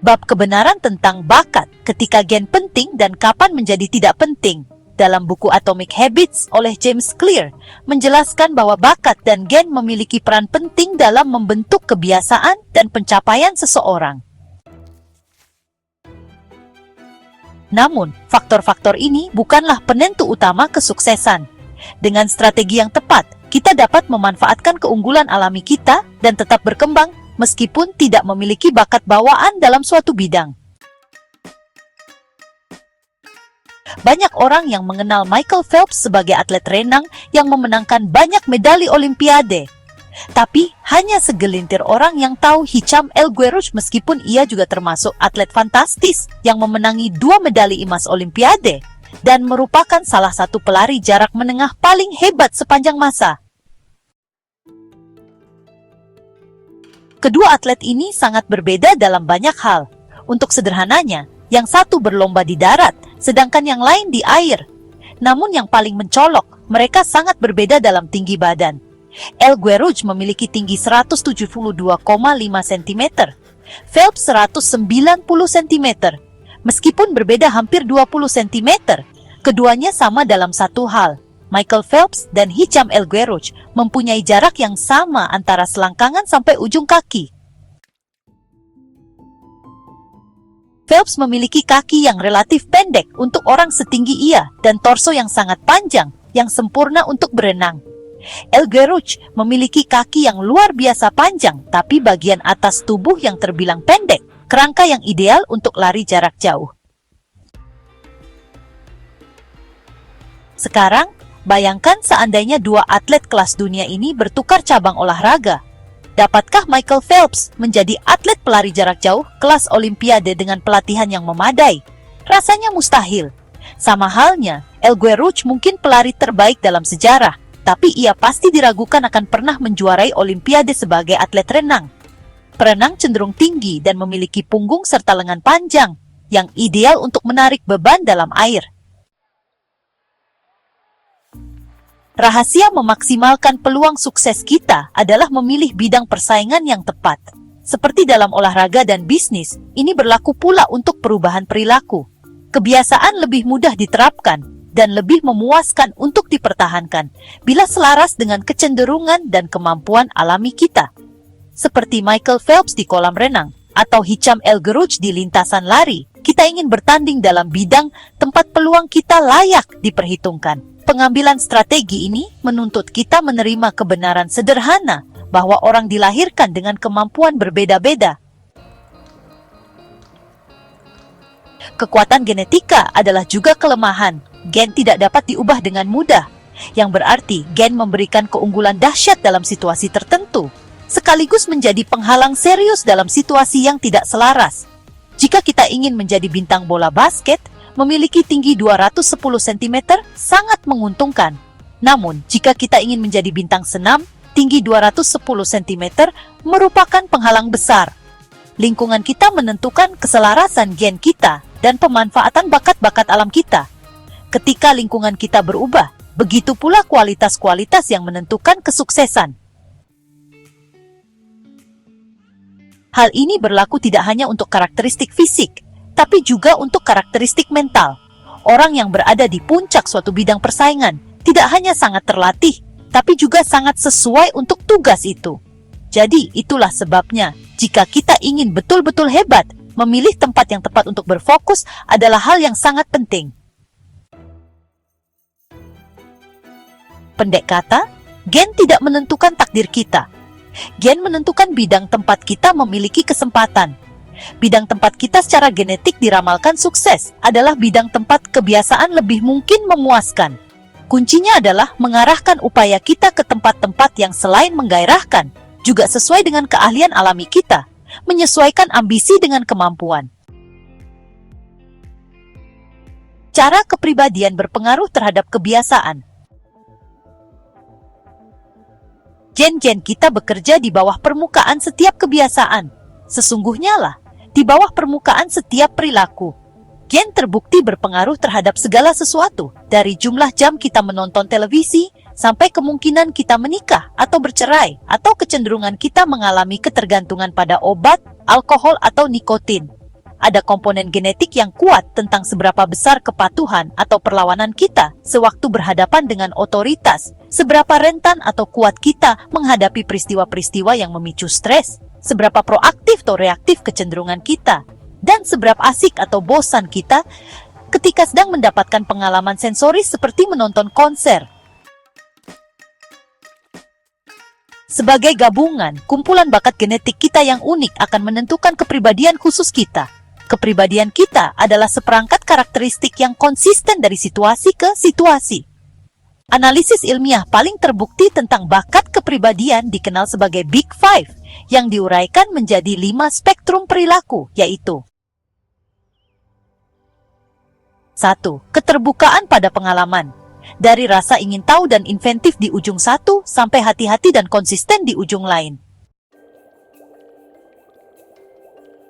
Bab kebenaran tentang bakat, ketika gen penting dan kapan menjadi tidak penting, dalam buku Atomic Habits oleh James Clear, menjelaskan bahwa bakat dan gen memiliki peran penting dalam membentuk kebiasaan dan pencapaian seseorang. Namun, faktor-faktor ini bukanlah penentu utama kesuksesan. Dengan strategi yang tepat, kita dapat memanfaatkan keunggulan alami kita dan tetap berkembang meskipun tidak memiliki bakat bawaan dalam suatu bidang. Banyak orang yang mengenal Michael Phelps sebagai atlet renang yang memenangkan banyak medali Olimpiade. Tapi hanya segelintir orang yang tahu Hicham El Guerrouj meskipun ia juga termasuk atlet fantastis yang memenangi 2 medali emas Olimpiade dan merupakan salah satu pelari jarak menengah paling hebat sepanjang masa. Kedua atlet ini sangat berbeda dalam banyak hal. Untuk sederhananya, yang satu berlomba di darat, sedangkan yang lain di air. Namun yang paling mencolok, mereka sangat berbeda dalam tinggi badan. El Guerrouj memiliki tinggi 172,5 cm, Phelps 190 cm. Meskipun berbeda hampir 20 cm, keduanya sama dalam satu hal. Michael Phelps dan Hicham El Guerrouj mempunyai jarak yang sama antara selangkangan sampai ujung kaki. Phelps memiliki kaki yang relatif pendek untuk orang setinggi ia dan torso yang sangat panjang, yang sempurna untuk berenang. El Guerrouj memiliki kaki yang luar biasa panjang, tapi bagian atas tubuh yang terbilang pendek, kerangka yang ideal untuk lari jarak jauh. Sekarang, bayangkan seandainya dua atlet kelas dunia ini bertukar cabang olahraga. Dapatkah Michael Phelps menjadi atlet pelari jarak jauh kelas Olimpiade dengan pelatihan yang memadai? Rasanya mustahil. Sama halnya, El Guerrouj mungkin pelari terbaik dalam sejarah, tapi ia pasti diragukan akan pernah menjuarai Olimpiade sebagai atlet renang. Perenang cenderung tinggi dan memiliki punggung serta lengan panjang, yang ideal untuk menarik beban dalam air. Rahasia memaksimalkan peluang sukses kita adalah memilih bidang persaingan yang tepat. Seperti dalam olahraga dan bisnis, ini berlaku pula untuk perubahan perilaku. Kebiasaan lebih mudah diterapkan dan lebih memuaskan untuk dipertahankan bila selaras dengan kecenderungan dan kemampuan alami kita. Seperti Michael Phelps di kolam renang atau Hicham El Guerrouj di lintasan lari, kita ingin bertanding dalam bidang tempat peluang kita layak diperhitungkan. Pengambilan strategi ini menuntut kita menerima kebenaran sederhana bahwa orang dilahirkan dengan kemampuan berbeda-beda. Kekuatan genetika adalah juga kelemahan. Gen tidak dapat diubah dengan mudah, yang berarti gen memberikan keunggulan dahsyat dalam situasi tertentu, sekaligus menjadi penghalang serius dalam situasi yang tidak selaras. Jika kita ingin menjadi bintang bola basket, memiliki tinggi 210 cm sangat menguntungkan. Namun, jika kita ingin menjadi bintang senam, tinggi 210 cm merupakan penghalang besar. Lingkungan kita menentukan keselarasan gen kita dan pemanfaatan bakat-bakat alam kita. Ketika lingkungan kita berubah, begitu pula kualitas-kualitas yang menentukan kesuksesan. Hal ini berlaku tidak hanya untuk karakteristik fisik, tapi juga untuk karakteristik mental. Orang yang berada di puncak suatu bidang persaingan tidak hanya sangat terlatih, tapi juga sangat sesuai untuk tugas itu. Jadi, itulah sebabnya, jika kita ingin betul-betul hebat, memilih tempat yang tepat untuk berfokus adalah hal yang sangat penting. Pendek kata, gen tidak menentukan takdir kita. Gen menentukan bidang tempat kita memiliki kesempatan. Bidang tempat kita secara genetik diramalkan sukses adalah bidang tempat kebiasaan lebih mungkin memuaskan. Kuncinya adalah mengarahkan upaya kita ke tempat-tempat yang selain menggairahkan, juga sesuai dengan keahlian alami kita, menyesuaikan ambisi dengan kemampuan. Cara kepribadian berpengaruh terhadap kebiasaan. Gen-gen kita bekerja di bawah permukaan setiap kebiasaan. Sesungguhnya lah, di bawah permukaan setiap perilaku. Gen terbukti berpengaruh terhadap segala sesuatu, dari jumlah jam kita menonton televisi, sampai kemungkinan kita menikah atau bercerai, atau kecenderungan kita mengalami ketergantungan pada obat, alkohol, atau nikotin. ada komponen genetik yang kuat tentang seberapa besar kepatuhan atau perlawanan kita sewaktu berhadapan dengan otoritas, seberapa rentan atau kuat kita menghadapi peristiwa-peristiwa yang memicu stres, seberapa proaktif atau reaktif kecenderungan kita, dan seberapa asik atau bosan kita ketika sedang mendapatkan pengalaman sensoris seperti menonton konser. Sebagai gabungan, kumpulan bakat genetik kita yang unik akan menentukan kepribadian khusus kita. Kepribadian kita adalah seperangkat karakteristik yang konsisten dari situasi ke situasi. Analisis ilmiah paling terbukti tentang bakat kepribadian dikenal sebagai Big Five, yang diuraikan menjadi 5 spektrum perilaku, yaitu 1. Keterbukaan pada pengalaman. Dari rasa ingin tahu dan inventif di ujung satu, sampai hati-hati dan konsisten di ujung lain.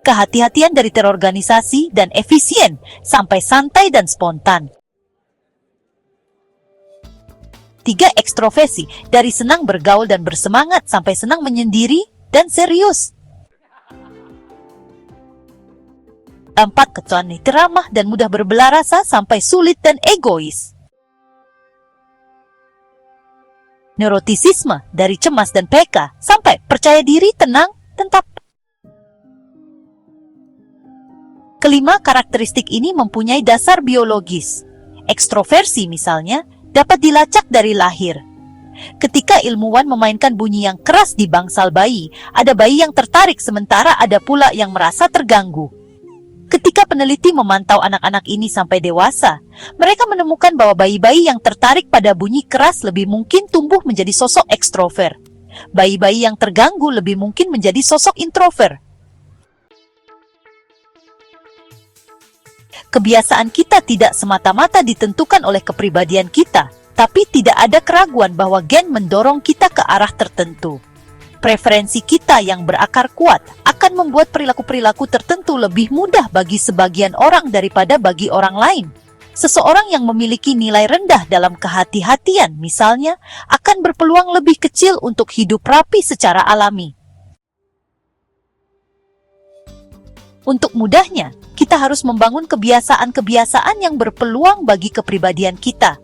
Kehati-hatian dari terorganisasi dan efisien, sampai santai dan spontan. 3. Ekstroversi, dari senang bergaul dan bersemangat, sampai senang menyendiri dan serius. 4. Kecuali ramah dan mudah berbelah rasa, sampai sulit dan egois. Neurotisisme, dari cemas dan peka, sampai percaya diri, tenang, tentap. 5. Karakteristik ini mempunyai dasar biologis. Ekstroversi misalnya, dapat dilacak dari lahir. Ketika ilmuwan memainkan bunyi yang keras di bangsal bayi, ada bayi yang tertarik sementara ada pula yang merasa terganggu. Ketika peneliti memantau anak-anak ini sampai dewasa, mereka menemukan bahwa bayi-bayi yang tertarik pada bunyi keras lebih mungkin tumbuh menjadi sosok ekstrovert. Bayi-bayi yang terganggu lebih mungkin menjadi sosok introvert. Kebiasaan kita tidak semata-mata ditentukan oleh kepribadian kita, tapi tidak ada keraguan bahwa gen mendorong kita ke arah tertentu. Preferensi kita yang berakar kuat akan membuat perilaku-perilaku tertentu lebih mudah bagi sebagian orang daripada bagi orang lain. Seseorang yang memiliki nilai rendah dalam kehati-hatian, misalnya, akan berpeluang lebih kecil untuk hidup rapi secara alami. Untuk mudahnya, kita harus membangun kebiasaan-kebiasaan yang berpeluang bagi kepribadian kita.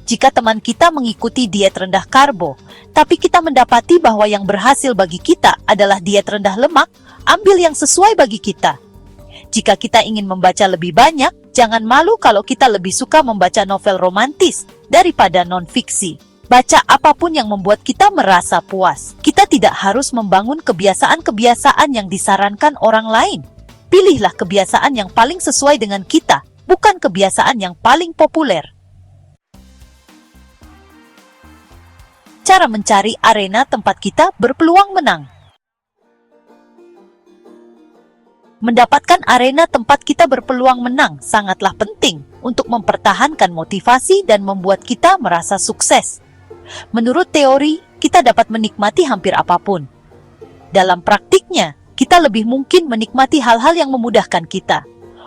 Jika teman kita mengikuti diet rendah karbo, tapi kita mendapati bahwa yang berhasil bagi kita adalah diet rendah lemak, ambil yang sesuai bagi kita. Jika kita ingin membaca lebih banyak, jangan malu kalau kita lebih suka membaca novel romantis daripada non-fiksi. Baca apapun yang membuat kita merasa puas. Kita tidak harus membangun kebiasaan-kebiasaan yang disarankan orang lain. Pilihlah kebiasaan yang paling sesuai dengan kita, bukan kebiasaan yang paling populer. Cara mencari arena tempat kita berpeluang menang. Mendapatkan arena tempat kita berpeluang menang sangatlah penting untuk mempertahankan motivasi dan membuat kita merasa sukses. Menurut teori, kita dapat menikmati hampir apapun. Dalam praktiknya, kita lebih mungkin menikmati hal-hal yang memudahkan kita.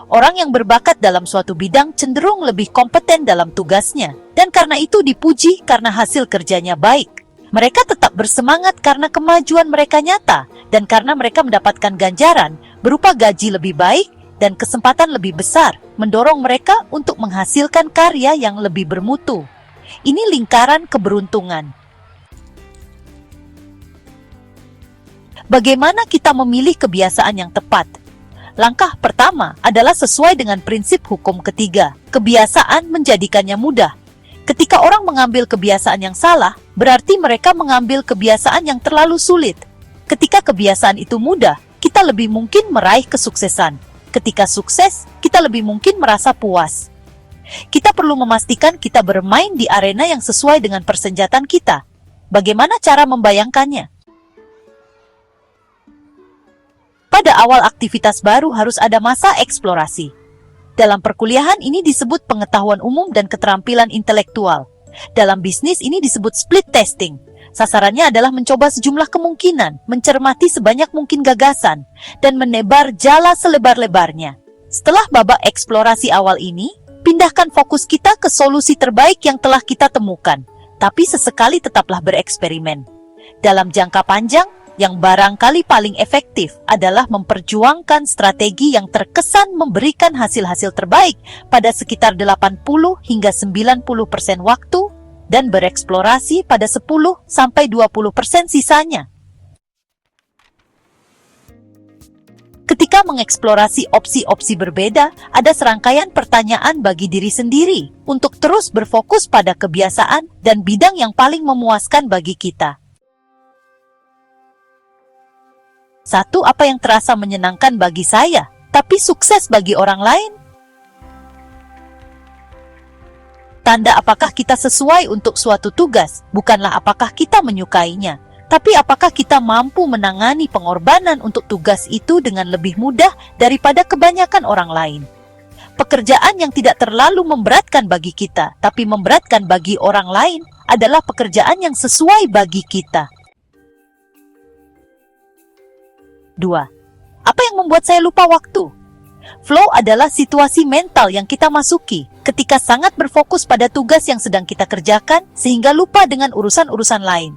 Orang yang berbakat dalam suatu bidang cenderung lebih kompeten dalam tugasnya, dan karena itu dipuji karena hasil kerjanya baik. Mereka tetap bersemangat karena kemajuan mereka nyata, dan karena mereka mendapatkan ganjaran berupa gaji lebih baik dan kesempatan lebih besar, mendorong mereka untuk menghasilkan karya yang lebih bermutu. Ini lingkaran keberuntungan. Bagaimana kita memilih kebiasaan yang tepat? Langkah pertama adalah sesuai dengan prinsip hukum ketiga. Kebiasaan menjadikannya mudah. Ketika orang mengambil kebiasaan yang salah, berarti mereka mengambil kebiasaan yang terlalu sulit. Ketika kebiasaan itu mudah, kita lebih mungkin meraih kesuksesan. Ketika sukses, kita lebih mungkin merasa puas. Kita perlu memastikan kita bermain di arena yang sesuai dengan persenjataan kita. Bagaimana cara membayangkannya? Pada awal aktivitas baru harus ada masa eksplorasi. Dalam perkuliahan ini disebut pengetahuan umum dan keterampilan intelektual. Dalam bisnis ini disebut split testing. Sasarannya adalah mencoba sejumlah kemungkinan, mencermati sebanyak mungkin gagasan, dan menebar jala selebar-lebarnya. Setelah babak eksplorasi awal ini, pindahkan fokus kita ke solusi terbaik yang telah kita temukan, tapi sesekali tetaplah bereksperimen. Dalam jangka panjang, Yang barangkali paling efektif adalah memperjuangkan strategi yang terkesan memberikan hasil-hasil terbaik pada sekitar 80 hingga 90% waktu dan bereksplorasi pada 10-20% sisanya. Ketika mengeksplorasi opsi-opsi berbeda, ada serangkaian pertanyaan bagi diri sendiri untuk terus berfokus pada kebiasaan dan bidang yang paling memuaskan bagi kita. 1. Apa yang terasa menyenangkan bagi saya, tapi sukses bagi orang lain? Tanda apakah kita sesuai untuk suatu tugas, bukanlah apakah kita menyukainya, tapi apakah kita mampu menangani pengorbanan untuk tugas itu dengan lebih mudah daripada kebanyakan orang lain. Pekerjaan yang tidak terlalu memberatkan bagi kita, tapi memberatkan bagi orang lain, adalah pekerjaan yang sesuai bagi kita. 2. Apa yang membuat saya lupa waktu? Flow adalah situasi mental yang kita masuki ketika sangat berfokus pada tugas yang sedang kita kerjakan sehingga lupa dengan urusan-urusan lain.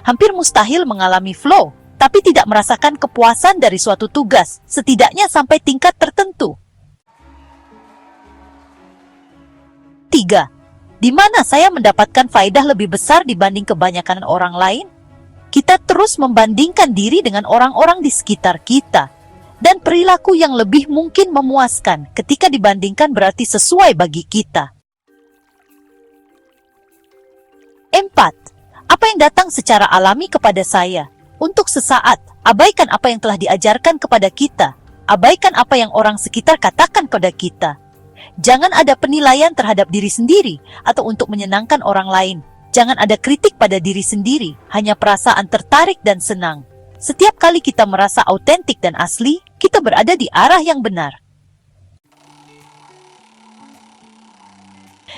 Hampir mustahil mengalami flow, tapi tidak merasakan kepuasan dari suatu tugas, setidaknya sampai tingkat tertentu. 3. Di mana saya mendapatkan faedah lebih besar dibanding kebanyakan orang lain? Kita terus membandingkan diri dengan orang-orang di sekitar kita, dan perilaku yang lebih mungkin memuaskan ketika dibandingkan berarti sesuai bagi kita. 4. Apa yang datang secara alami kepada saya? Untuk sesaat, abaikan apa yang telah diajarkan kepada kita. Abaikan apa yang orang sekitar katakan pada kita. Jangan ada penilaian terhadap diri sendiri atau untuk menyenangkan orang lain. Jangan ada kritik pada diri sendiri, hanya perasaan tertarik dan senang. Setiap kali kita merasa autentik dan asli, kita berada di arah yang benar.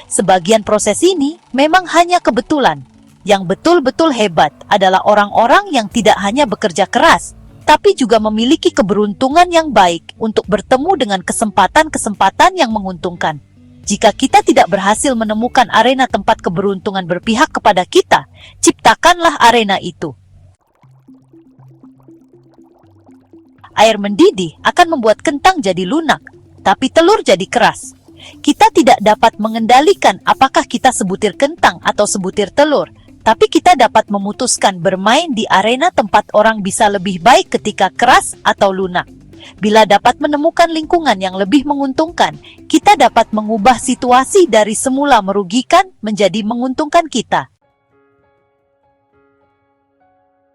Sebagian proses ini memang hanya kebetulan. Yang betul-betul hebat adalah orang-orang yang tidak hanya bekerja keras, tapi juga memiliki keberuntungan yang baik untuk bertemu dengan kesempatan-kesempatan yang menguntungkan. Jika kita tidak berhasil menemukan arena tempat keberuntungan berpihak kepada kita, ciptakanlah arena itu. Air mendidih akan membuat kentang jadi lunak, tapi telur jadi keras. Kita tidak dapat mengendalikan apakah kita sebutir kentang atau sebutir telur, tapi kita dapat memutuskan bermain di arena tempat orang bisa lebih baik ketika keras atau lunak. Bila dapat menemukan lingkungan yang lebih menguntungkan, kita dapat mengubah situasi dari semula merugikan menjadi menguntungkan kita.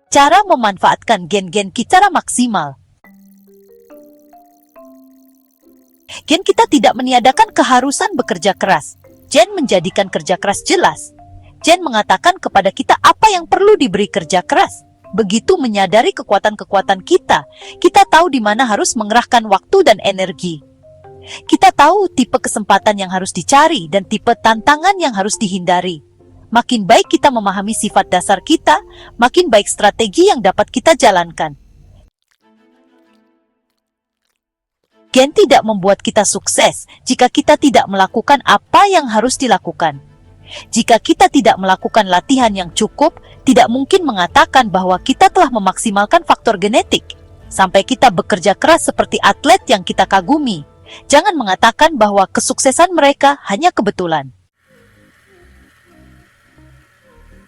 Cara memanfaatkan gen-gen kita maksimal. Gen kita tidak meniadakan keharusan bekerja keras. Gen menjadikan kerja keras jelas. Gen mengatakan kepada kita apa yang perlu diberi kerja keras. Begitu menyadari kekuatan-kekuatan kita, kita tahu di mana harus mengerahkan waktu dan energi. Kita tahu tipe kesempatan yang harus dicari dan tipe tantangan yang harus dihindari. Makin baik kita memahami sifat dasar kita, makin baik strategi yang dapat kita jalankan. Gen tidak membuat kita sukses jika kita tidak melakukan apa yang harus dilakukan. Jika kita tidak melakukan latihan yang cukup, tidak mungkin mengatakan bahwa kita telah memaksimalkan faktor genetik. Sampai kita bekerja keras seperti atlet yang kita kagumi, jangan mengatakan bahwa kesuksesan mereka hanya kebetulan.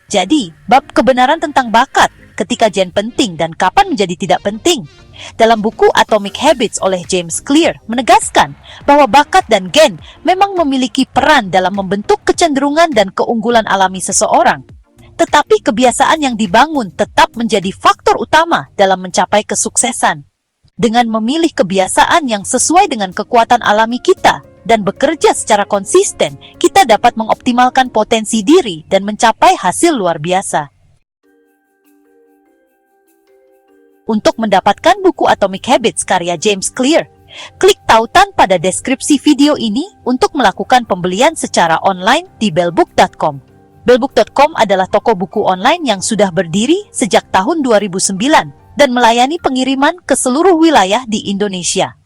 Jadi, bab kebenaran tentang bakat, ketika gen penting dan kapan menjadi tidak penting. Dalam buku Atomic Habits oleh James Clear menegaskan bahwa bakat dan gen memang memiliki peran dalam membentuk kecenderungan dan keunggulan alami seseorang. Tetapi kebiasaan yang dibangun tetap menjadi faktor utama dalam mencapai kesuksesan. Dengan memilih kebiasaan yang sesuai dengan kekuatan alami kita dan bekerja secara konsisten, kita dapat mengoptimalkan potensi diri dan mencapai hasil luar biasa. Untuk mendapatkan buku Atomic Habits karya James Clear, klik tautan pada deskripsi video ini untuk melakukan pembelian secara online di bellbook.com. Bellbook.com adalah toko buku online yang sudah berdiri sejak tahun 2009 dan melayani pengiriman ke seluruh wilayah di Indonesia.